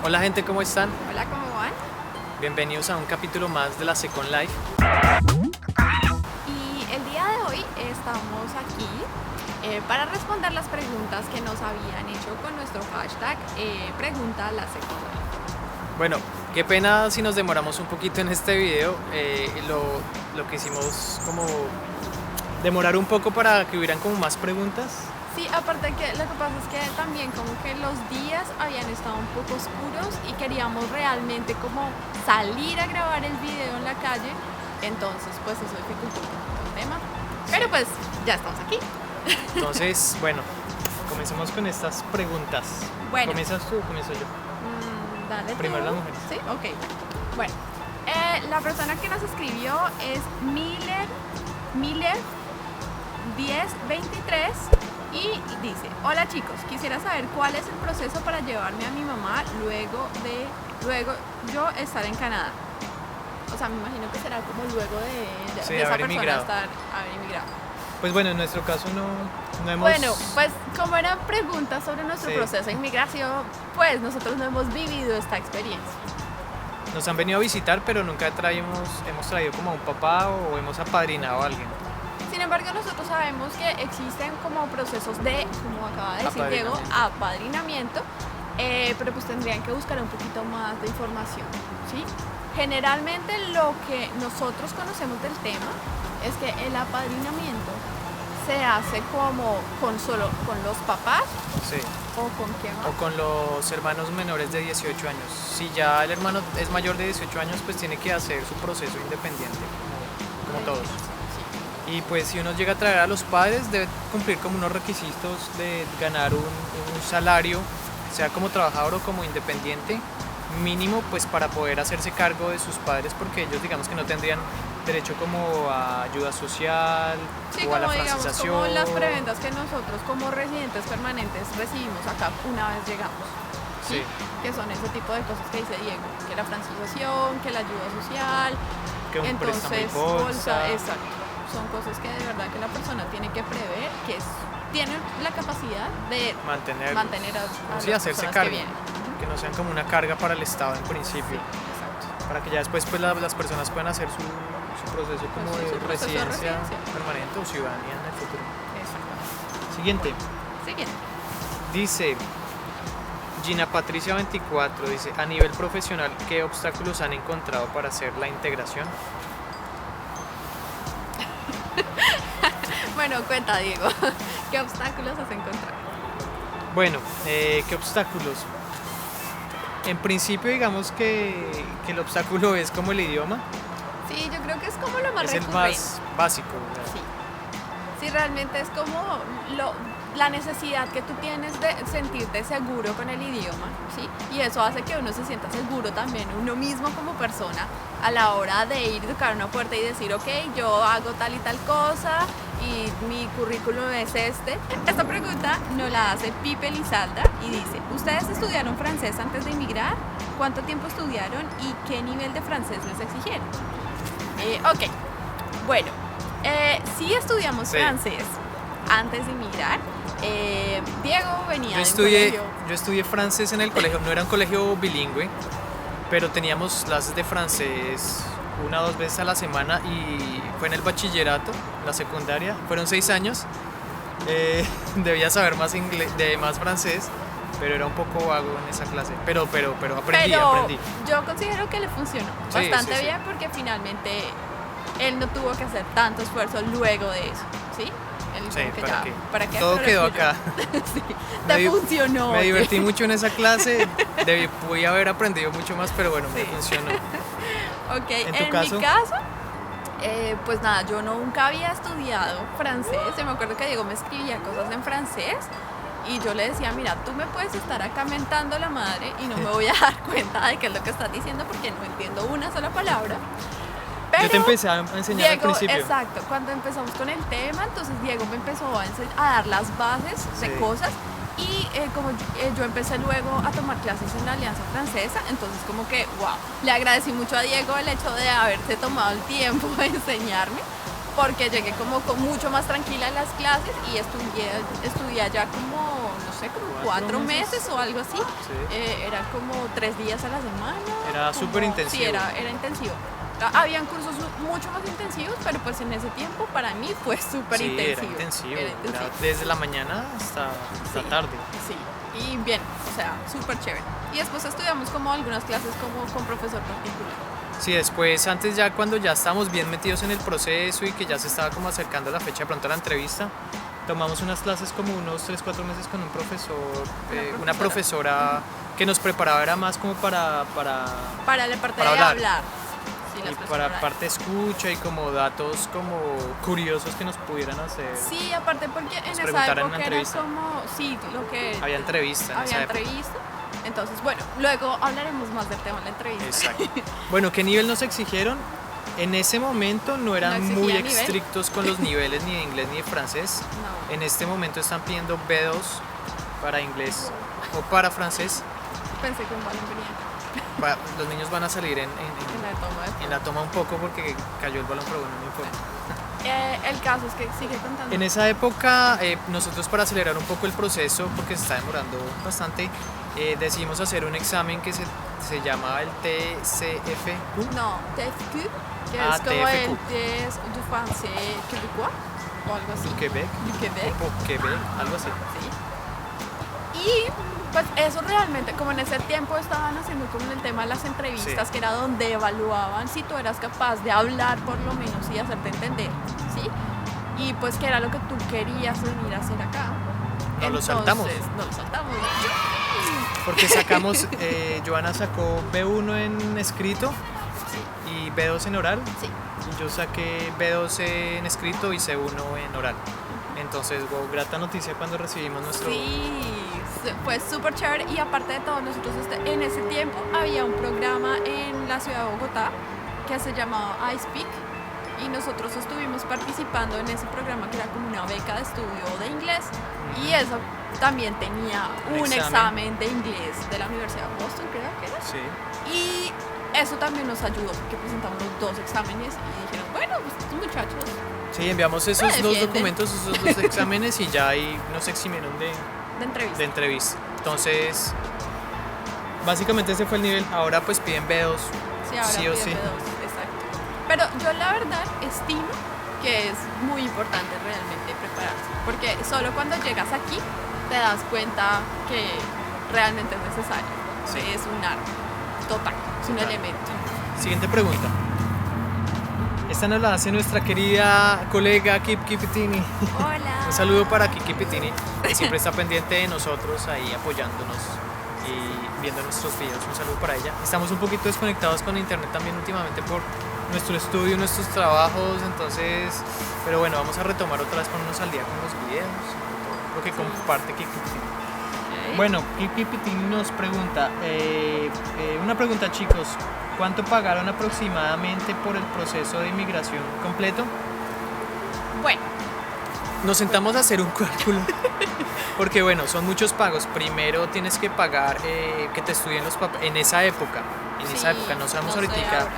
Hola gente, ¿cómo están? Hola, ¿cómo van? Bienvenidos a un capítulo más de la Second Life. Y el día de hoy estamos aquí para responder las preguntas que nos habían hecho con nuestro hashtag Pregunta la Second Life. Bueno, qué pena si nos demoramos un poquito en este video. Lo que hicimos como demorar un poco para que hubieran como más preguntas. Sí, aparte que lo que pasa es que también como que los días habían estado un poco oscuros y queríamos realmente como salir a grabar el video en la calle, entonces pues eso dificultó un poco el tema, pero pues ya estamos aquí. Entonces, bueno, comencemos con estas preguntas. Bueno. ¿Comienzas tú o comienzo yo? Dale Primero tú. las mujeres. Sí, ok. Bueno, la persona que nos escribió es Miller 1023 y dice: hola chicos, quisiera saber cuál es el proceso para llevarme a mi mamá luego yo estar en Canadá. O sea, me imagino que será como luego de Sí, esa haber persona emigrado. haber emigrado. Pues bueno, en nuestro caso no hemos... Bueno, pues como eran preguntas sobre nuestro Sí. proceso de inmigración, pues nosotros no hemos vivido esta experiencia. Nos han venido a visitar, pero nunca hemos traído como a un papá o hemos apadrinado a alguien. Sin embargo, nosotros sabemos que existen como procesos de, como acaba de decir Diego, apadrinamiento, pero pues tendrían que buscar un poquito más de información, ¿sí? Generalmente lo que nosotros conocemos del tema es que el apadrinamiento se hace como con los papás. Sí. ¿O con quién más? O con los hermanos menores de 18 años. Si ya el hermano es mayor de 18 años, pues tiene que hacer su proceso independiente, como todos. Y pues si uno llega a traer a los padres, debe cumplir como unos requisitos de ganar un salario, sea como trabajador o como independiente, mínimo pues para poder hacerse cargo de sus padres, porque ellos digamos que no tendrían derecho como a ayuda social, Sí, o a la como digamos, francización. como las prebendas que nosotros como residentes permanentes recibimos acá una vez llegamos. Sí. Que son ese tipo de cosas que dice Diego, que la francización, que la ayuda social, Que un préstamo y entonces bolsa. exacto. Son cosas que de verdad que la persona tiene que prever, tiene la capacidad de mantener a sí, las hacerse personas cargo, que vienen. que no sean como una carga para el Estado en principio, Exacto. para que ya después pues las personas puedan hacer su proceso como Pues sí, de su proceso de residencia residencia. permanente o ciudadanía en el futuro. Exacto. Siguiente, Siguiente. dice Gina Patricia 24, dice: a nivel profesional, ¿qué obstáculos han encontrado para hacer la integración? Bueno, cuenta Diego, ¿qué obstáculos has encontrado? Bueno, ¿qué obstáculos? En principio digamos que el obstáculo es como el idioma, Sí, yo creo que es como lo más es el recurrente. más básico, ¿verdad? Sí. Sí, realmente es como la necesidad que tú tienes de sentirte seguro con el idioma, ¿sí? Y eso hace que uno se sienta seguro también uno mismo como persona a la hora de ir a tocar una puerta y decir, ok, yo hago tal y tal cosa y mi currículum es este. Esta pregunta nos la hace Pipe Lizalda y dice: ¿ustedes estudiaron francés antes de emigrar? ¿Cuánto tiempo estudiaron y qué nivel de francés les exigieron? Ok, bueno, sí estudiamos Sí. francés antes de emigrar. Diego venía Yo de un estudié, colegio. yo estudié francés en el colegio, no era un colegio bilingüe, pero teníamos clases de francés 1 o 2 veces a la semana y fue en el bachillerato, la secundaria, fueron 6 años. Debía saber más inglés, más francés, pero era un poco vago en esa clase, pero aprendí. Yo considero que le funcionó Sí, bastante sí, sí. bien porque finalmente él no tuvo que hacer tanto esfuerzo luego de eso, ¿sí? Él Sí, como que ¿para ya, qué? ¿para qué? Todo Pero quedó fluyó. acá. Sí, Me te di- funcionó. Me oye. divertí mucho en esa clase, pude haber aprendido mucho más, pero bueno, me Sí. funcionó. Ok, ¿En tu en caso? mi caso, pues nada, yo nunca había estudiado francés. Yo me acuerdo que Diego me escribía cosas en francés y yo le decía, mira, tú me puedes estar acá mentando la madre y no me voy a dar cuenta de qué es lo que estás diciendo porque no entiendo una sola palabra. Pero Yo te empecé a enseñar Diego, al principio. exacto, cuando empezamos con el tema, entonces Diego me empezó a dar las bases de Sí. cosas y como yo empecé luego a tomar clases en la Alianza Francesa, entonces como que, wow, le agradecí mucho a Diego el hecho de haberse tomado el tiempo de enseñarme, porque llegué como mucho más tranquila a las clases y estudié allá como, no sé, como ¿Cuatro 4 meses? meses o algo así. Sí. Era como 3 días a la semana. Era como- súper intensivo. Sí, era intensivo. Habían cursos mucho más intensivos, pero pues en ese tiempo para mí fue súper Sí, intensivo. era intensivo. Era Era intensivo. desde la mañana hasta Sí. tarde. Sí, y bien, o sea, súper chévere. Y después estudiamos como algunas clases como con profesor particular. Sí, después, antes ya cuando ya estábamos bien metidos en el proceso y que ya se estaba como acercando la fecha de pronto a la entrevista, tomamos unas clases como unos 3-4 meses con un profesor, una profesora que nos preparaba, era más como para Para la parte Para de hablar. hablar. Sí, las y clases para orales. parte escucha y como datos como curiosos que nos pudieran hacer. Sí, aparte porque en Nos esa preguntaran en época una era entrevista. como, sí, lo que Había entrevista en esa había época. entrevista. Entonces, bueno, luego hablaremos más del tema de la entrevista. Exacto. Bueno, ¿qué nivel nos exigieron? En ese momento no eran exigían muy nivel. estrictos con los niveles ni de inglés ni de francés. No. En este momento están pidiendo B2 para inglés o para francés. Pensé que un balón venía Los niños van a salir en la toma de en la toma un poco porque cayó el balón, pero bueno, no importa. El caso es que sigue contando. En esa época, nosotros para acelerar un poco el proceso, porque se está demorando bastante, decidimos hacer un examen que se llama el TCFQ. No, TFQ, que Ah, es como el TFQ. test du français québécois o algo así. Du Quebec, Du Québec. o Quebec, algo así. Sí. Y pues eso realmente, como en ese tiempo estaban haciendo como en el tema de las entrevistas, Sí. que era donde evaluaban si tú eras capaz de hablar por lo menos y hacerte entender, ¿sí? Y pues que era lo que tú querías venir a hacer acá. Nos lo saltamos. Nos lo saltamos. Porque sacamos, Joana sacó B1 en escrito y B2 en oral. Sí. Y yo saqué B2 en escrito y C1 en oral. Entonces, wow, grata noticia cuando recibimos nuestro... Sí, fue súper chévere y aparte de todo, nosotros en ese tiempo había un programa en la ciudad de Bogotá que se llamaba iSpeak y nosotros estuvimos participando en ese programa que era como una beca de estudio de inglés y eso también tenía un examen de inglés de la Universidad de Boston, creo que era. Sí. Y eso también nos ayudó porque presentamos los 2 exámenes y dijeron, bueno, pues estos muchachos Sí, enviamos esos dos defienden. documentos, esos dos exámenes y ya ahí nos eximieron de entrevista. de entrevista. Entonces, básicamente ese fue el nivel. Ahora pues piden B2. Sí, ahora sí o piden sí. B2, exacto. Pero yo la verdad estimo que es muy importante realmente prepararse, porque solo cuando llegas aquí te das cuenta que realmente es necesario. Sí. Es un arma total, es un Total. elemento. Siguiente pregunta. Esta nos la hace nuestra querida colega Kiki Pitini. Hola. Un saludo para Kiki Pitini, que siempre está pendiente de nosotros, ahí apoyándonos y viendo nuestros videos. Un saludo para ella. Estamos un poquito desconectados con internet también últimamente por nuestro estudio, nuestros trabajos, entonces, pero bueno, vamos a retomar otra vez, ponernos al día con los videos, todo lo que comparte Kiki Pitini. Ok. Bueno, Kiki Pitini nos pregunta, una pregunta chicos, ¿cuánto pagaron aproximadamente por el proceso de inmigración completo? Bueno, Nos sentamos a hacer un cálculo, porque bueno, son muchos pagos. Primero tienes que pagar que te estudien los papeles, en esa época, sí, no sabemos no sé ahorita ahora.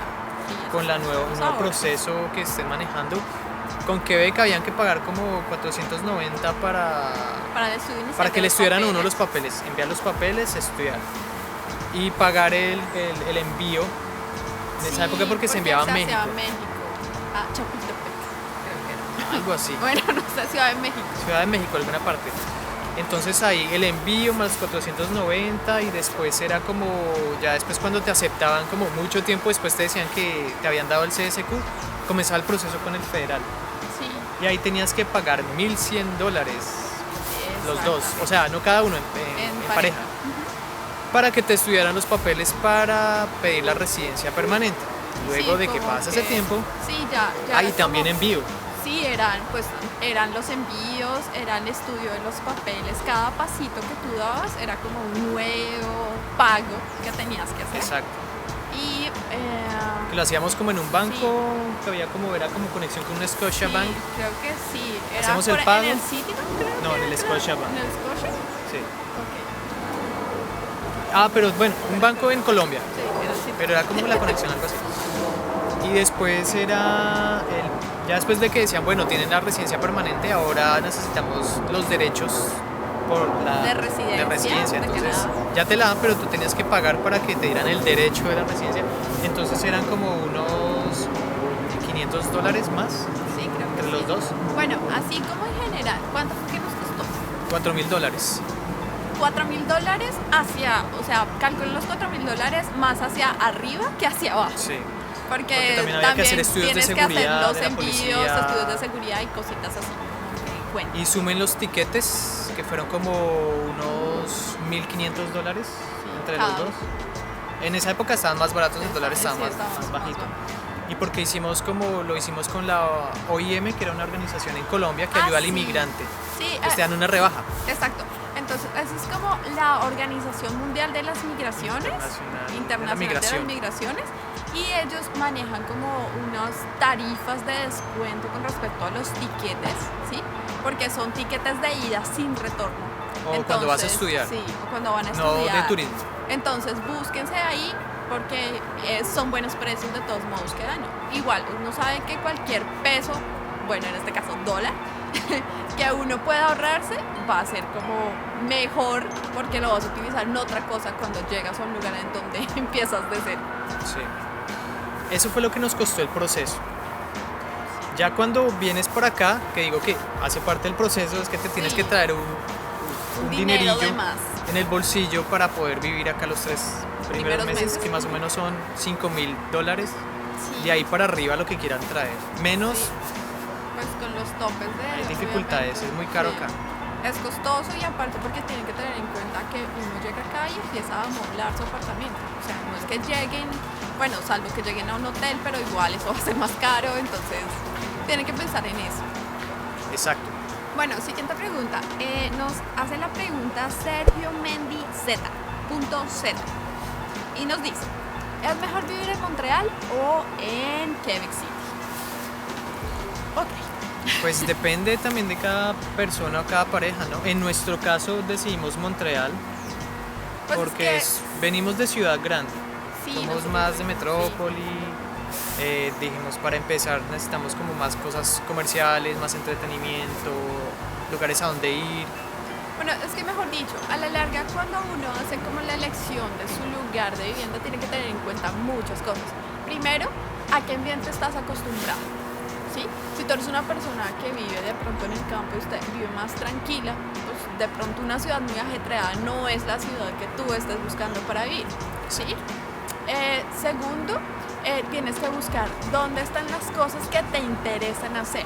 Sí, con la nuevo sabemos nuevo ahora. proceso que estén manejando. Con Quebec habían que pagar como 490 Para el estudio inicial para que de le los estudiaran a uno papeles. los papeles, enviar los papeles, estudiar. Y pagar el envío en esa Sí, época porque se enviaba a hacía México, a México, a Chapultepec, creo que era. algo así. Bueno, no sé, Ciudad de México. Ciudad de México, alguna parte. Entonces ahí el envío más 490 y después era como, ya después cuando te aceptaban como mucho tiempo después te decían que te habían dado el CSQ, comenzaba el proceso con el federal. Sí. Y ahí tenías que pagar $1,100, los dos, o sea, no cada uno, en pareja, para que te estudiaran los papeles para pedir la residencia permanente. Luego Sí, de que como pasa ese tiempo, Sí, ya. ahí era también como- envío. Sí, eran los envíos, era el estudio de los papeles. Cada pasito que tú dabas era como un nuevo pago que tenías que hacer. Exacto. Y Que lo hacíamos como en un banco, que había como, era como conexión con un Scotiabank. sí, creo que sí. Era Hacemos el por- pago. en el Citibank, creo No, que en el era, Scotiabank. ¿En el Scotia? Sí. Ok. Pero bueno, un banco en Colombia, Sí, era el Citibank. pero era como la conexión, algo así. Y después ya después de que decían, bueno, tienen la residencia permanente, ahora necesitamos los derechos por de residencia de entonces Canadá. ya te la dan, pero tú tenías que pagar para que te dieran el derecho de la residencia. Entonces eran como unos $500 más Sí, creo que entre sí. los dos. Bueno, así como en general, ¿cuánto fue que nos costó? $4,000. $4,000 hacia, o sea, calculen los $4,000 más hacia arriba que hacia abajo. Sí. Porque también había que hacer estudios de tienes que hacer seguridad los de la envíos, policía. estudios de seguridad y cositas así. Ok, cuenta. Y sumen los tiquetes, que fueron como unos $1,500 entre los cada dos. En esa época estaban más baratos, el dólar estaba Sí, más, estaba más más bajito. bajo. Y porque lo hicimos con la OIM, que era una organización en Colombia que ayuda al sí. inmigrante. Sí, Pues te dan una rebaja. exacto. Entonces, esa es como la Organización Mundial de las Migraciones, Internacional de la de las Migraciones, y ellos manejan como unas tarifas de descuento con respecto a los tiquetes, ¿sí? Porque son tiquetes de ida sin retorno. O cuando vas a estudiar. Sí, o cuando van a No estudiar. de turismo. Entonces, búsquense ahí porque son buenos precios de todos modos que dan. Igual, uno sabe que cualquier peso, bueno, en este caso dólar, que uno pueda ahorrarse va a ser como mejor porque lo vas a utilizar en otra cosa cuando llegas a un lugar en donde empiezas de cero. Sí. Eso fue lo que nos costó el proceso. Ya cuando vienes por acá, que digo que hace parte del proceso, es que te tienes Sí. que traer un dinero dinerillo de más. en el bolsillo para poder vivir acá los 3 primeros meses, que más o menos son $5,000. Sí. De ahí para arriba lo que quieran traer. Menos, Sí. Pues con los topes de hay dificultades, obviamente, es muy caro sí. acá. Es costoso y aparte porque tienen que tener en cuenta que uno llega acá y empieza a amoblar su apartamento. O sea, no es que lleguen, bueno, salvo que lleguen a un hotel, pero igual eso va a ser más caro, entonces tienen que pensar en eso. Exacto. Bueno, siguiente pregunta. Nos hace la pregunta Sergio Mendy Z. Y nos dice, ¿es mejor vivir en Montreal o en Quebec City? Ok. Pues depende también de cada persona o cada pareja, ¿no? En nuestro caso decidimos Montreal Pues porque es venimos de ciudad grande. que, sí, Somos nosotros más de venimos, metrópoli. Dijimos, para empezar necesitamos como más cosas comerciales, más entretenimiento, lugares a donde ir. Bueno, es que mejor dicho, a la larga cuando uno hace como la elección de su lugar de vivienda tiene que tener en cuenta muchas cosas. Primero, a qué ambiente estás acostumbrado, ¿sí? Si tú eres una persona que vive de pronto en el campo y usted vive más tranquila, pues de pronto una ciudad muy ajetreada no es la ciudad que tú estés buscando para vivir, ¿sí? Segundo, tienes que buscar dónde están las cosas que te interesan hacer.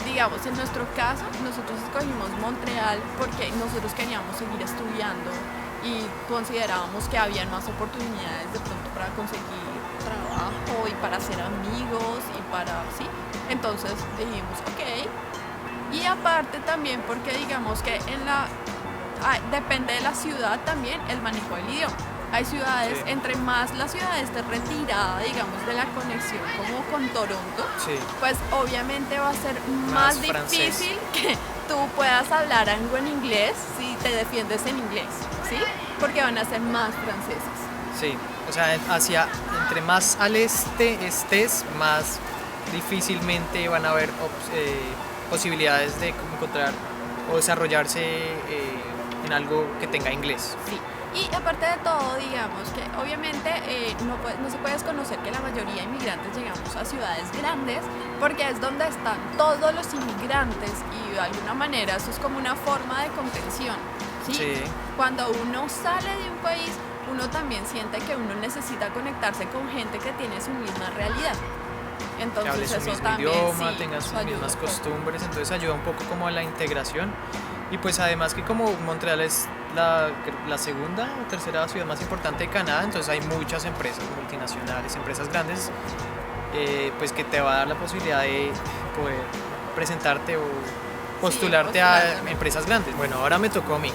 Digamos, en nuestro caso, nosotros escogimos Montreal porque nosotros queríamos seguir estudiando y considerábamos que había más oportunidades de pronto para conseguir trabajo y para hacer amigos y para, ¿sí? Entonces dijimos, ok. Y aparte también porque digamos que depende de la ciudad también el manejo del idioma. Hay ciudades, Sí. entre más la ciudad esté retirada, digamos, de la conexión como con Toronto, Sí. pues obviamente va a ser Más más francés. difícil que tú puedas hablar algo en inglés si te defiendes en inglés, ¿sí? Porque van a ser más franceses. Sí, o sea, entre más al este estés, más difícilmente van a haber posibilidades de encontrar o desarrollarse en algo que tenga inglés. Sí. Y aparte de todo, digamos que obviamente no se puede desconocer que la mayoría de inmigrantes llegamos a ciudades grandes porque es donde están todos los inmigrantes y de alguna manera eso es como una forma de contención, ¿sí? Sí. Cuando uno sale de un país, uno también siente que uno necesita conectarse con gente que tiene su misma realidad. Que Entonces hable su eso mismo también idioma, sí, tenga sus eso ayuda mismas un poco. costumbres, entonces ayuda un poco como a la integración. Y pues además que como Montreal es la segunda o tercera ciudad más importante de Canadá, entonces hay muchas empresas multinacionales, empresas grandes, pues que te va a dar la posibilidad de poder presentarte o postularte a postularte. empresas grandes. Bueno, ahora me tocó a mí.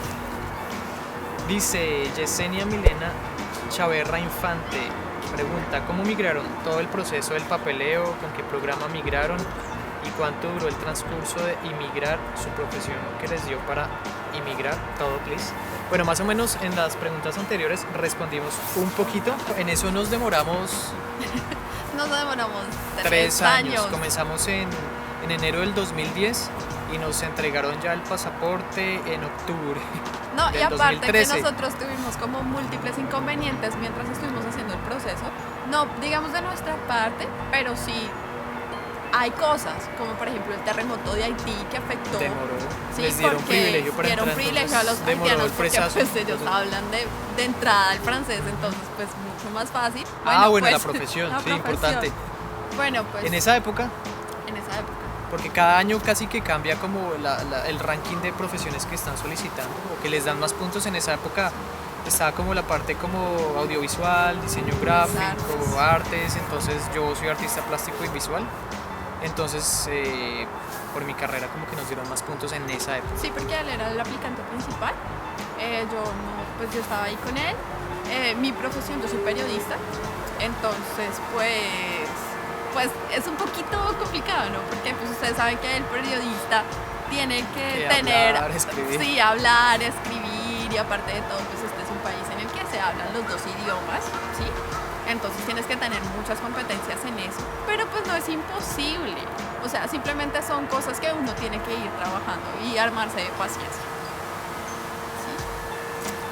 Dice Yesenia Milena Chaverra Infante, pregunta, ¿cómo migraron? Todo el proceso del papeleo, con qué programa migraron y cuánto duró el transcurso de inmigrar, su profesión que les dio para inmigrar, todo please. Bueno, más o menos en las preguntas anteriores respondimos un poquito, en eso nos demoramos Nos demoramos 3 años. Comenzamos en enero del 2010 y nos entregaron ya el pasaporte en octubre No, y del aparte 2013. que nosotros tuvimos como múltiples inconvenientes mientras estuvimos haciendo el proceso, no digamos de nuestra parte, pero sí hay cosas, como por ejemplo el terremoto de Haití que afectó. Demoró, Sí, les dieron porque privilegio para dieron entrar, privilegio a los entonces demoró haitianos el porque proceso. pues ellos Entonces- hablan de entrada el francés, entonces pues mucho más fácil. Bueno, pues, la profesión, la sí, profesión. importante. Bueno, pues En esa época, en esa época. porque cada año casi que cambia como el ranking de profesiones que están solicitando o que les dan más puntos. En esa época estaba como la parte como audiovisual, diseño gráfico, artes. Entonces yo soy artista plástico y visual. Entonces por mi carrera como que nos dieron más puntos en esa época. Sí, porque él era el aplicante principal. Yo no, pues yo estaba ahí con él. Mi profesión, yo soy periodista. Entonces, pues es un poquito complicado, ¿no? Porque pues ustedes saben que el periodista tiene que tener, hablar, escribir. sí, hablar, escribir, y aparte de todo, pues este es un país en el que se hablan los dos idiomas, ¿sí? Entonces tienes que tener muchas competencias en eso, pero pues no es imposible. O sea, simplemente son cosas que uno tiene que ir trabajando y armarse de paciencia.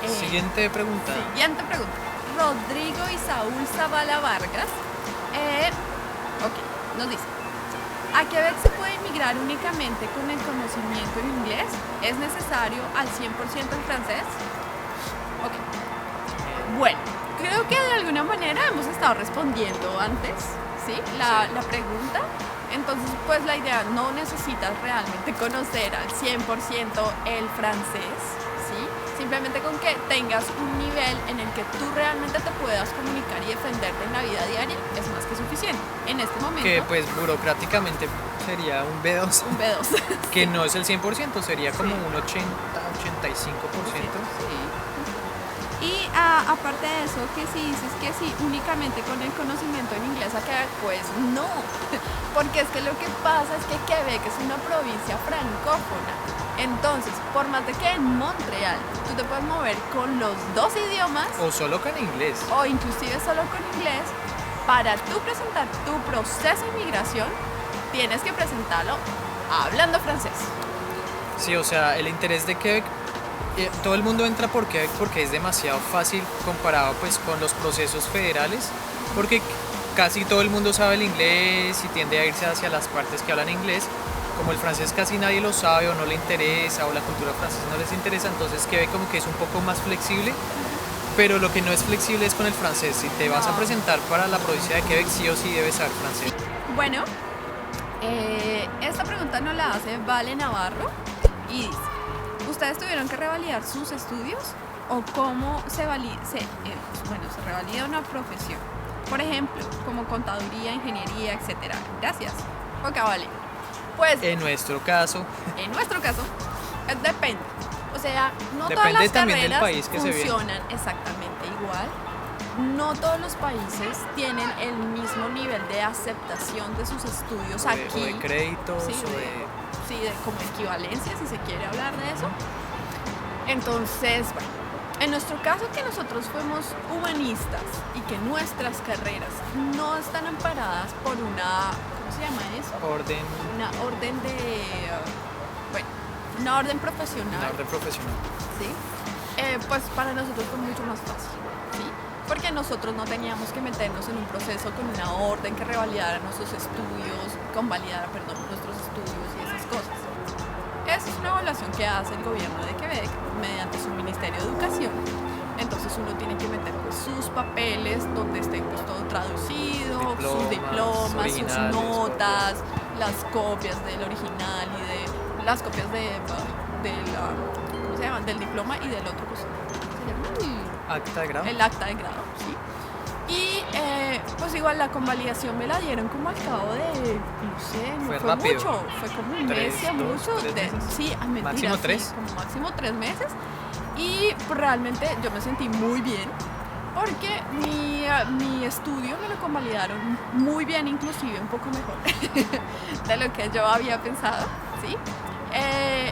¿Sí? Siguiente pregunta. Siguiente pregunta. Rodrigo y Saúl Zavala Vargas. Ok, nos dice: ¿a Quebec se puede emigrar únicamente con el conocimiento en inglés? ¿Es necesario al 100% el francés? Ok. Bueno, creo que de alguna manera hemos estado respondiendo antes, ¿sí? La pregunta. Entonces, pues la idea, no necesitas realmente conocer al 100% el francés, ¿sí? Simplemente con que tengas un nivel en el que tú realmente te puedas comunicar y defenderte en la vida diaria es más que suficiente. En este momento, Que pues burocráticamente sería un B2, un B2. que no es el 100%, sería como Sí. un 80-85%. Sí. Y aparte de eso, que si dices que sí, únicamente con el conocimiento en inglés a Quebec, pues no. Porque es que lo que pasa es que Quebec es una provincia francófona. Entonces, por más de que en Montreal tú te puedes mover con los dos idiomas, O solo con inglés. o inclusive solo con inglés, para tú presentar tu proceso de inmigración, tienes que presentarlo hablando francés. Sí, o sea, el interés de Quebec, todo el mundo entra por Quebec porque es demasiado fácil comparado pues con los procesos federales, porque casi todo el mundo sabe el inglés y tiende a irse hacia las partes que hablan inglés. Como el francés casi nadie lo sabe o no le interesa o la cultura francesa no les interesa, entonces Quebec como que es un poco más flexible, pero lo que no es flexible es con el francés. Si te vas a No. presentar para la provincia de Quebec, sí o sí debes saber francés. Bueno, esta pregunta nos la hace Vale Navarro y dice: ¿ustedes tuvieron que revalidar sus estudios o cómo se revalida una profesión? Por ejemplo, como contaduría, ingeniería, etcétera. Gracias. Ok, vale. Pues En nuestro caso, en nuestro caso, depende. O sea, no Depende todas las también del carreras país que se viene. funcionan exactamente igual. No todos los países tienen el mismo nivel de aceptación de sus estudios o aquí. de créditos, Sí, o de... sí, de como equivalencia, si se quiere hablar de eso. Entonces, bueno, en nuestro caso, que nosotros fuimos humanistas y que nuestras carreras no están amparadas por una, ¿cómo se llama eso? orden, Una orden de, bueno, una orden profesional, una orden profesional. ¿sí? Pues para nosotros fue mucho más fácil, ¿sí? Porque nosotros no teníamos que meternos en un proceso con una orden que revalidara nuestros estudios, convalidara, perdón, nuestros estudios y esas cosas. Esa es una evaluación que hace el gobierno de Quebec mediante su Ministerio de Educación. Entonces uno tiene que meter pues, sus papeles donde esté pues, todo traducido, sus diplomas, sus originales, notas, las copias del original y de las copias ¿cómo se llama? Del diploma y del otro, pues, ¿cómo se llama? Acta de grado. El acta de grado, ¿sí? Y pues igual la convalidación me la dieron como al cabo de, no sé, no Fue fue rápido. mucho, fue como un Tres, mes y a dos, mucho. tres meses. Sí, a mentira, ¿Máximo sí, 3? como máximo 3 meses. Y pues, realmente yo me sentí muy bien porque mi estudio me lo convalidaron muy bien, inclusive un poco mejor de lo que yo había pensado, ¿sí?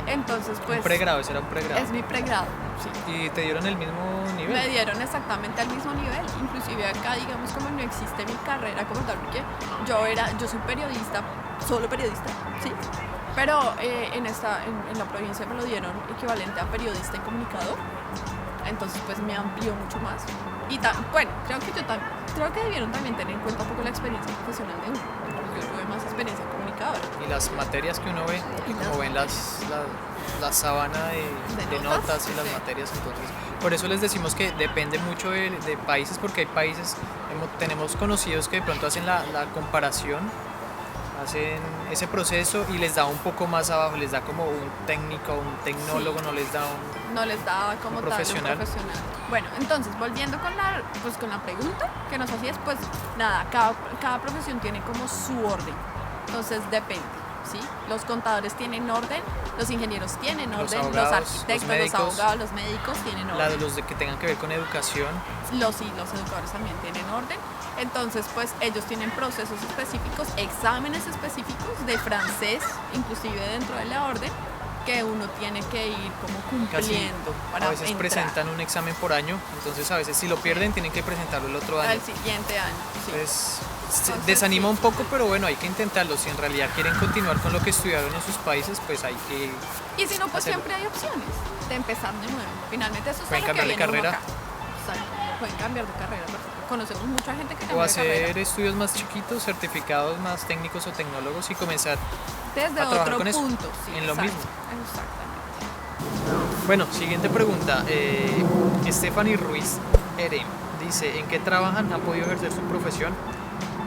Entonces pues... Un pregrado, ese era un pregrado. Es mi pregrado, sí. ¿Y te dieron el mismo nivel? Me dieron exactamente al mismo nivel, inclusive acá digamos como no existe mi carrera como tal, porque yo soy periodista, solo periodista, ¿sí? Pero en la provincia me lo dieron equivalente a periodista y comunicador. Entonces pues me amplió mucho más. Y bueno, creo que debieron también tener en cuenta un poco la experiencia profesional de uno. Yo tuve más experiencia comunicadora. Y las materias que uno ve, como ven la sábana de notas y las materias, entonces por eso les decimos que depende mucho de países, porque hay países, tenemos conocidos que de pronto hacen la comparación, hacen ese proceso y les da un poco más abajo, les da como un técnico, un tecnólogo, Sí. no les da No les da como un tal profesional. un profesional. Bueno, entonces volviendo con la pregunta que nos hacías, pues nada, cada profesión tiene como su orden. Entonces depende, ¿sí? Los contadores tienen orden, los ingenieros tienen Los orden, abogados, los arquitectos, los médicos, abogados, los médicos tienen orden. los de que tengan que ver con educación. Los educadores también tienen orden. Entonces, pues ellos tienen procesos específicos, exámenes específicos de francés, inclusive dentro de la orden, que uno tiene que ir como cumpliendo para a veces entrar presentan un examen por año, entonces a veces si lo pierden tienen que presentarlo el otro año. al siguiente año. Sí. Entonces, Entonces, desanima sí. un poco, pero bueno, hay que intentarlo. Si en realidad quieren continuar con lo que estudiaron en sus países, pues hay que... Y si no, pues hacerlo. siempre hay opciones de empezar de nuevo. Finalmente eso es Pueden a lo que cambiar de viene uno carrera. acá. Exacto. Pueden cambiar de carrera, perfecto. Conocemos mucha gente que O cambia de hacer carrera estudios más chiquitos, certificados más técnicos o tecnólogos y comenzar desde a trabajar otro con eso, punto. Sí, en lo exacto, mismo. Exactamente. Bueno, siguiente pregunta. Stephanie Ruiz Ere dice, ¿en qué trabajan? ¿Han podido ejercer su profesión?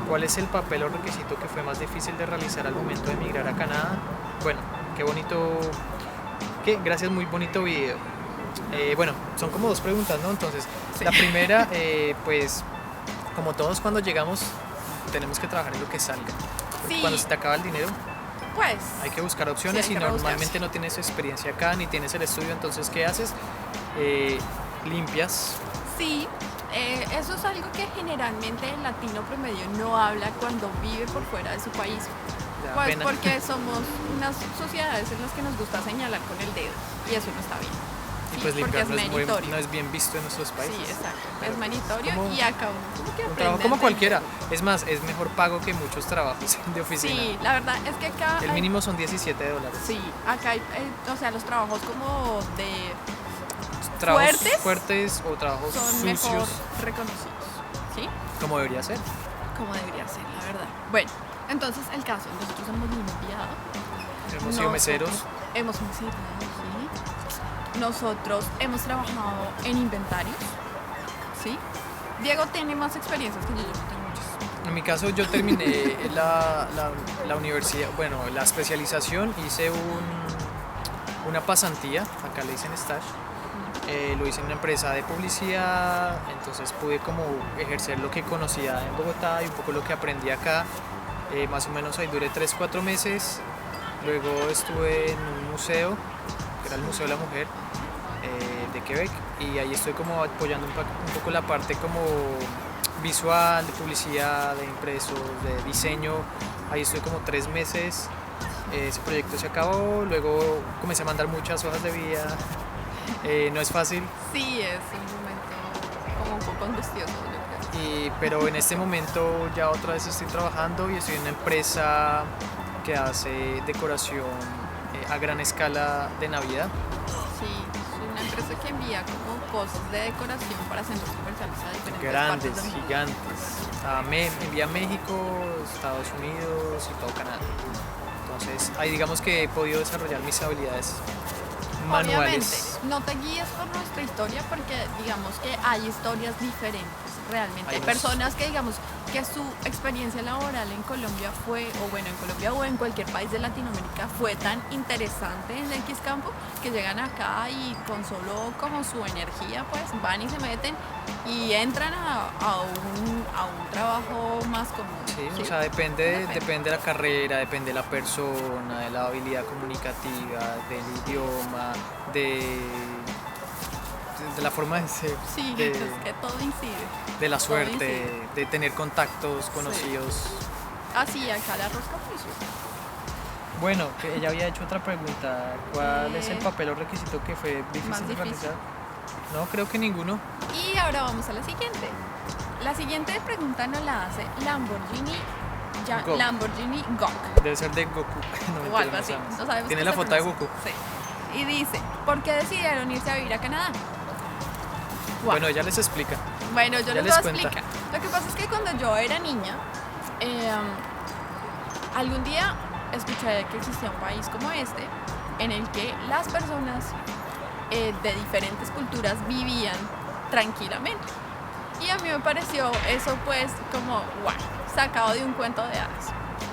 ¿Cuál es el papel o requisito que fue más difícil de realizar al momento de emigrar a Canadá? Bueno, qué bonito, gracias, muy bonito video. Bueno, son como dos preguntas, ¿no? Entonces, Sí. la primera, pues, como todos cuando llegamos, tenemos que trabajar en lo que salga. Porque Sí. cuando se te acaba el dinero, Pues hay que buscar opciones Sí, hay y que normalmente rebuscarse. no tienes experiencia acá ni tienes el estudio, entonces ¿qué haces? Limpias. sí, eso es algo que generalmente el latino promedio no habla cuando vive por fuera de su país. Da Pues pena. porque somos unas sociedades en las que nos gusta señalar con el dedo y eso no está bien. Y Sí, pues porque limpiar es no es, meritorio. no es bien visto en nuestros países. Sí, exacto. Pero Es pues, meritorio como y acá uno como que un aprende trabajo a como cualquiera. entenderlo. Es más, es mejor pago que muchos trabajos de oficina. Sí, la verdad es que acá El mínimo son $17. sí, acá hay, o sea, los trabajos como de Trabajos ¿fuertes? fuertes o trabajos son mejor sucios, reconocidos, ¿sí? como debería ser. Como debería ser, la verdad. Bueno, entonces el caso, nosotros hemos limpiado. Hemos sido meseros. Hemos meseros, sí. Nosotros hemos trabajado en inventarios, ¿sí? Diego tiene más experiencias que yo no tengo muchas. En mi caso yo terminé la universidad, bueno, la especialización, hice una pasantía, acá le dicen stage, lo hice en una empresa de publicidad, entonces pude como ejercer lo que conocía en Bogotá y un poco lo que aprendí acá, más o menos ahí duré 3-4 meses, luego estuve en un museo, que era el Museo de la Mujer de Quebec, y ahí estoy como apoyando un poco la parte como visual, de publicidad, de impresos, de diseño. Ahí estuve como 3 meses. Ese proyecto se acabó, luego comencé a mandar muchas hojas de vida. No es fácil, Sí, es un momento como un poco angustioso, yo creo. pero en este momento ya otra vez estoy trabajando y estoy en una empresa que hace decoración a gran escala de Navidad. Sí, es una empresa que envía como cosas de decoración para centros comerciales a diferentes Grandes, partes del mundo. gigantes. Envía a México, Estados Unidos y todo Canadá. Entonces ahí digamos que he podido desarrollar mis habilidades manuales. Obviamente, no te guíes por nuestra historia porque digamos que hay historias diferentes realmente. Hay Hay unos- personas que digamos que su experiencia laboral en Colombia fue, o bueno, en Colombia o en cualquier país de Latinoamérica fue tan interesante en X campo que llegan acá y con solo como su energía pues van y se meten y entran a un trabajo más común. Sí, o sea, depende Depende. de la carrera, depende de la persona, de la habilidad comunicativa, del idioma, de la forma de ser, Sí, de, es que todo incide. de la todo suerte, incide. de tener contactos conocidos. Así, acá la rosca pues, Bueno, que ella había hecho otra pregunta. ¿Cuál es el Eh, papel o requisito que fue difícil más de difícil. realizar? No, creo que ninguno. Y ahora vamos a la siguiente. La siguiente pregunta nos la hace Lamborghini Go. Lamborghini Gok. Debe ser de Goku. No, O algo no así. sabemos. No sabemos Tiene qué la se foto de pronuncia. Goku. Sí. Y dice, ¿por qué decidieron irse a vivir a Canadá? Guau. Bueno, ella les explica. Bueno, yo ya les voy les a cuenta. explicar. Lo que pasa es que cuando yo era niña, algún día escuché que existía un país como este, en el que las personas de diferentes culturas vivían tranquilamente. Y a mí me pareció eso pues como, wow, sacado de un cuento de hadas.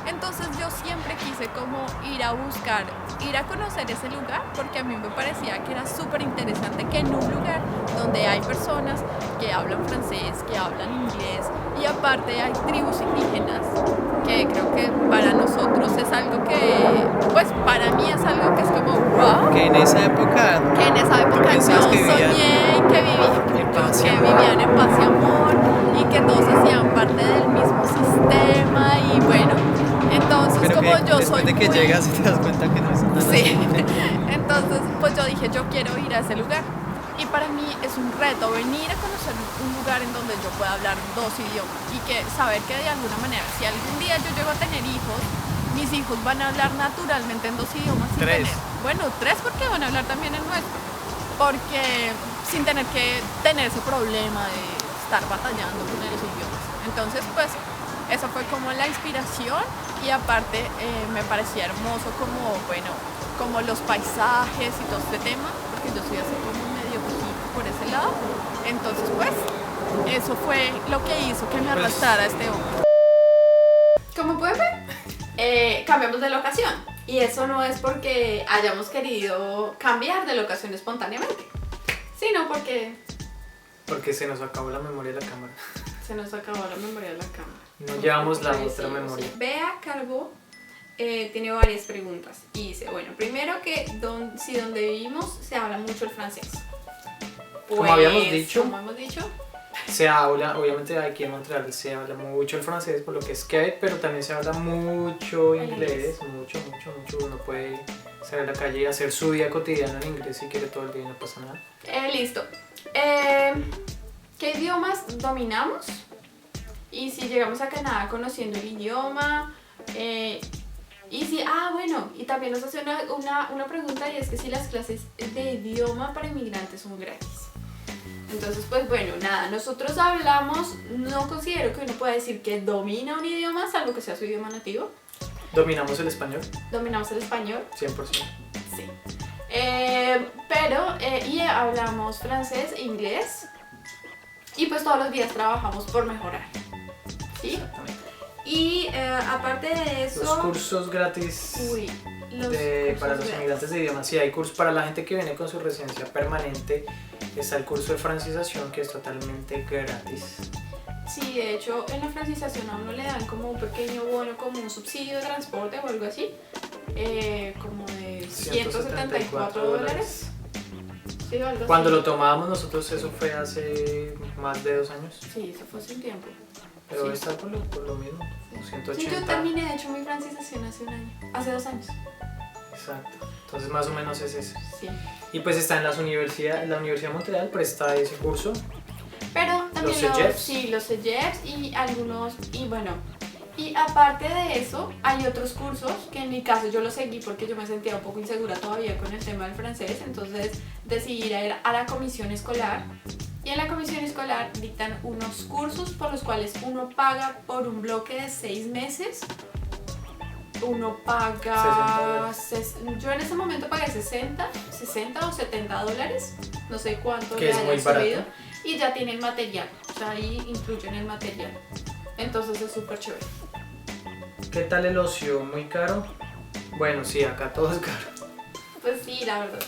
Entonces yo siempre quise como ir a buscar, ir a conocer ese lugar, porque a mí me parecía que era súper interesante que en un lugar donde hay personas que hablan francés, que hablan inglés, y aparte hay tribus indígenas, que creo que para nosotros es algo que, pues para mí es algo que es como, wow. Que en esa época. Que en esa época pensabas yo que vivían soñé en paz y que amor. vivían en paz y amor y que todos hacían parte del mismo sistema y bueno, entonces Pero como que yo después soy de que muy... llegas y te das cuenta que no es tan Sí, así. entonces pues yo dije yo quiero ir a ese lugar y para mí es un reto venir a conocer un lugar en donde yo pueda hablar dos idiomas y que saber que de alguna manera si algún día yo llego a tener hijos, mis hijos van a hablar naturalmente en dos idiomas. Sin Tres. bueno, tres porque van a hablar también el nuestro, porque sin tener que tener ese problema de estar batallando con los idiomas. Entonces pues esa fue como la inspiración y aparte me parecía hermoso como, bueno, como los paisajes y todo este tema, porque yo soy así como medio hippie por ese lado. Entonces pues eso fue lo que hizo que me arrastrara a este hombre. Como pueden ver, cambiamos de locación y eso no es porque hayamos querido cambiar de locación espontáneamente, sino porque Porque se nos acabó la memoria de la cámara. se nos acabó la memoria de la cámara. No llevamos la Ahí otra sí, memoria. sí. Bea Calvo tiene varias preguntas y dice, bueno, primero que si donde vivimos se habla mucho el francés. Como habíamos dicho. Como hemos dicho. Se habla, obviamente aquí en Montreal se habla mucho el francés por lo que es Quebec, pero también se habla mucho inglés, mucho. Uno puede salir a la calle y hacer su vida cotidiana en inglés si quiere todo el día y no pasa nada. Listo. ¿Qué idiomas dominamos? Y si llegamos a Canadá conociendo el idioma. Y si, bueno, y también nos hace una pregunta y es que si las clases de idioma para inmigrantes son gratis. Entonces, pues bueno, nada, nosotros hablamos, no considero que uno pueda decir que domina un idioma, salvo que sea su idioma nativo. Dominamos el español, Dominamos el español, 100%. sí. Y hablamos francés e inglés. Y pues todos los días trabajamos por mejorar. ¿Sí? Exactamente. Y aparte de eso... Los cursos gratis Uy, los para los cursos inmigrantes de idiomas. Sí, hay cursos para la gente que viene con su residencia permanente. Está el curso de francización que es totalmente gratis. Sí, de hecho en la francización a uno le dan como un pequeño bono, como un subsidio de transporte o algo así, como de $174. Sí, o algo Cuando así. lo tomábamos nosotros eso fue hace más de 2 años. Sí, eso fue hace un tiempo. Pero Sí. está por lo mismo, Sí, 180. yo terminé de hecho mi francización hace un año, hace 2 años. Exacto. Entonces más o menos es eso. Sí. Y pues está en la Universidad de Montreal, presta ese curso. Pero también Los CEGEPs. sí, los CEGEPs y algunos, y bueno, y aparte de eso, hay otros cursos que en mi caso yo los seguí porque yo me sentía un poco insegura todavía con el tema del francés, entonces decidí ir a la comisión escolar. Y en la comisión escolar dictan unos cursos por los cuales uno paga por un bloque de 6 meses. Uno paga, yo en ese momento pagué 60 o $70, no sé cuánto Que le es muy hayan barato. subido. Y ya tienen material, o sea, ahí incluyen el material. Entonces es súper chévere. ¿Qué tal el ocio? ¿Muy caro? Bueno, sí, acá todo es caro. Pues sí, la verdad.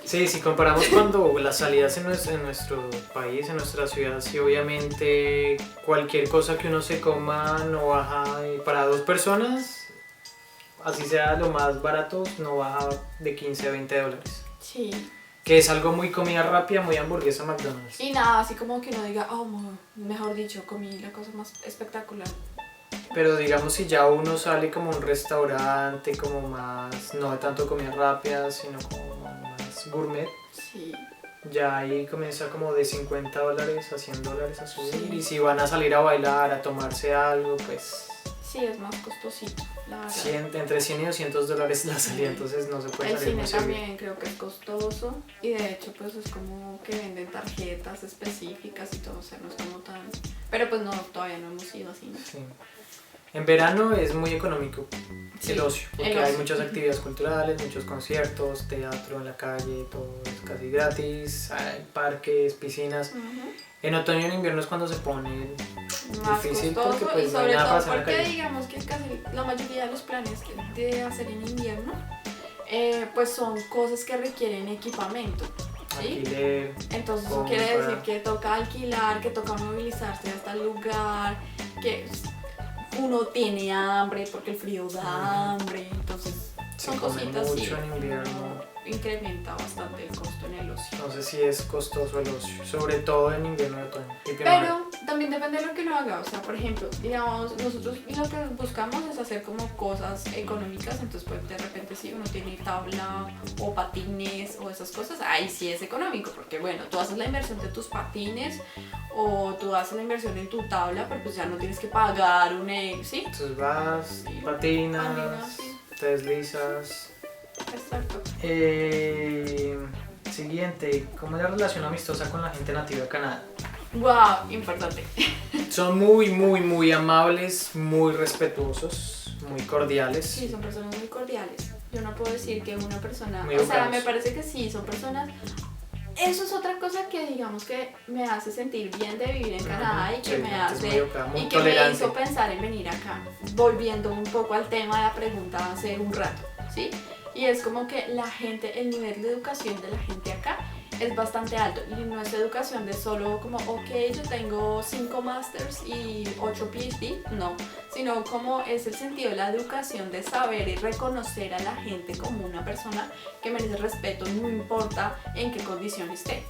Sí, si comparamos cuando las salidas en nuestro país, en nuestra ciudad, sí, obviamente cualquier cosa que uno se coma no baja, para 2 personas, así sea lo más barato, no baja de 15 a $20. Sí. Que es algo muy comida rápida, muy hamburguesa McDonald's. Y nada, así como que uno diga, oh, mejor dicho, comí la cosa más espectacular. Pero digamos si ya uno sale como a un restaurante, como más, no de tanto comida rápida, sino como más gourmet, Sí. ya ahí comienza como de $50 a $100 a subir. Sí. Y si van a salir a bailar, a tomarse algo, pues... Sí, es más costosito, la verdad. Entre 100 y $200 la salida, entonces no se puede El salir cine muy seguido. también creo que es costoso y de hecho pues es como que venden tarjetas específicas y todo, o sea, no es como tan... Pero pues no, todavía no hemos ido así, ¿no? Sí. En verano es muy económico Sí, el ocio, porque el hay ocio. muchas actividades culturales, muchos conciertos, teatro en la calle, todo es casi gratis, hay parques, piscinas. Ujú. En otoño y en invierno es cuando se pone Más difícil costoso porque pues y no hay sobre nada para todo hacer en la porque calle. digamos que casi la mayoría de los planes de hacer en invierno pues son cosas que requieren equipamiento, ¿sí? Alquiler, Entonces eso compra. quiere decir que toca alquilar, que toca movilizarse hasta el lugar, que uno tiene hambre porque el frío da hambre, entonces se son come cositas así, mucho en invierno. incrementa bastante el costo en el ocio. No sé si es costoso el ocio, sobre todo en invierno y otoño. Y primavera. Pero también depende de lo que uno haga, o sea, por ejemplo, digamos, nosotros lo que buscamos es hacer como cosas económicas, entonces pues de repente si uno tiene tabla o patines o esas cosas, ahí sí es económico, porque bueno, tú haces la inversión de tus patines o tú haces la inversión en tu tabla, pero pues ya no tienes que pagar ¿sí? Entonces vas, Sí. patinas, Patinas, sí. te deslizas. Exacto. Siguiente, ¿cómo es la relación amistosa con la gente nativa de Canadá? Wow, importante. Son muy, muy, muy amables, muy respetuosos, muy cordiales. Sí, son personas muy cordiales. Yo no puedo decir que una persona, Muy o sea, educados. me parece que sí, son personas. Eso es otra cosa que digamos que me hace sentir bien de vivir en Canadá y que Sí, me la gente es muy hace educada, muy y que me tolerante. hizo pensar en venir acá. Volviendo un poco al tema de la pregunta hace un rato, ¿sí? Y es como que la gente, el nivel de educación de la gente acá es bastante alto y no es educación de solo como, ok, yo tengo 5 masters y 8 PhD, no, sino como es el sentido de la educación de saber y reconocer a la gente como una persona que merece respeto, no importa en qué condición esté.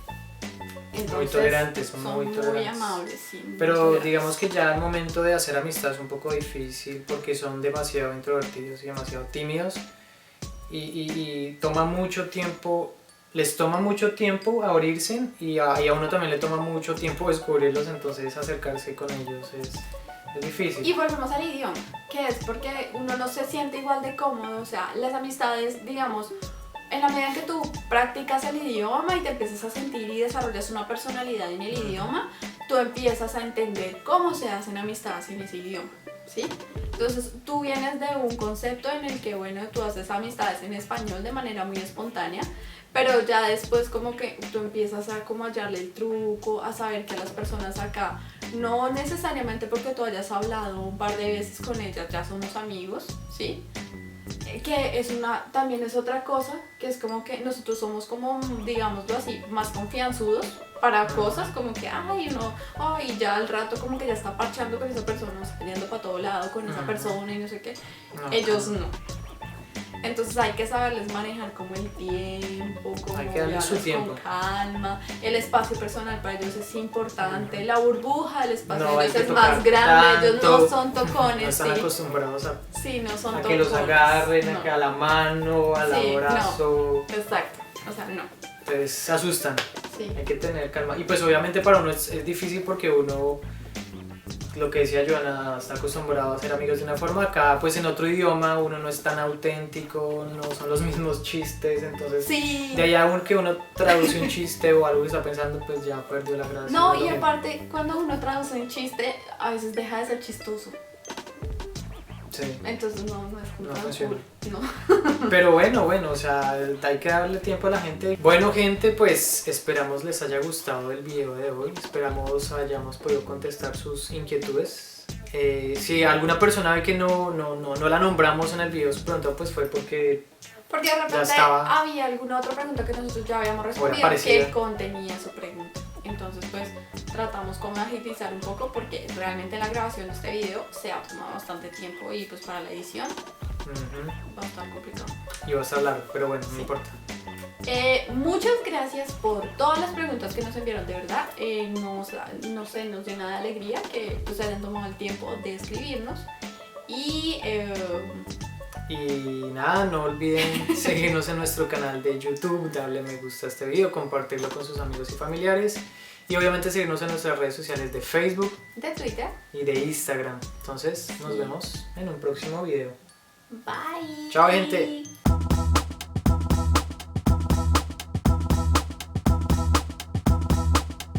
Entonces, Muy tolerantes, son muy tolerantes. amables, sí. muy Pero tolerantes. digamos que ya al momento de hacer amistad es un poco difícil porque son demasiado introvertidos y demasiado tímidos y toma mucho tiempo, les toma mucho tiempo abrirse y a uno también le toma mucho tiempo descubrirlos, entonces acercarse con ellos es difícil. Y volvemos al idioma, que es porque uno no se siente igual de cómodo, o sea, las amistades, digamos, en la medida en que tú practicas el idioma y te empiezas a sentir y desarrollas una personalidad en el idioma, tú empiezas a entender cómo se hacen amistades en ese idioma, ¿sí? Entonces tú vienes de un concepto en el que, bueno, tú haces amistades en español de manera muy espontánea, pero ya después como que tú empiezas a como hallarle el truco, a saber que las personas acá, no necesariamente porque tú hayas hablado un par de veces con ellas, ya somos amigos, ¿sí? Que es también es otra cosa, que es como que nosotros somos como, digámoslo así, más confianzudos para cosas como que, ay, ya al rato como que ya está parchando con esa persona, está yendo para todo lado con esa persona y no sé qué. No, Ellos no. Entonces hay que saberles manejar como el tiempo, como Hay que darles su llevarlos tiempo. con calma. El espacio personal para ellos es importante. La burbuja del espacio No de hay ellos que es más tocar grande. Ellos no tanto, son no tocones, están sí. acostumbrados Sí, no son a tocones. que los agarren, no. a la mano, al Sí, no. abrazo, Exacto. O sea, no. entonces se asustan. Sí. Hay que tener calma. Y pues obviamente para uno es difícil porque uno, lo que decía Joana, está acostumbrado a ser amigos de una forma. Acá pues en otro idioma uno no es tan auténtico, no son los mismos chistes, entonces Sí. de allá aún que uno traduce un chiste o algo que está pensando pues ya perdió la gracia. No, es y lo mismo. aparte, cuando uno traduce un chiste, a veces deja de ser chistoso. Sí. Entonces no es No tan funciona. cool. No. Pero bueno, o sea, hay que darle tiempo a la gente. Bueno, gente, pues esperamos les haya gustado el video de hoy. Esperamos hayamos podido contestar sus inquietudes. Si alguna persona ve que no la nombramos en el video, pronto pues fue porque Porque de repente estaba. había alguna otra pregunta que nosotros ya habíamos respondido parecida. que contenía su pregunta. Entonces pues tratamos como de agilizar un poco porque realmente la grabación de este video se ha tomado bastante tiempo y pues para la edición va a estar complicado. Y va a estar largo, pero bueno, no Sí. importa. Muchas gracias por todas las preguntas que nos enviaron, de verdad. Nos llena de alegría que pues hayan tomado el tiempo de escribirnos. Y Y nada, no olviden seguirnos en nuestro canal de YouTube, darle me gusta a este video, compartirlo con sus amigos y familiares. Y obviamente seguirnos en nuestras redes sociales de Facebook De Twitter. y de Instagram. Entonces nos vemos en un próximo video. Bye. Chao, gente.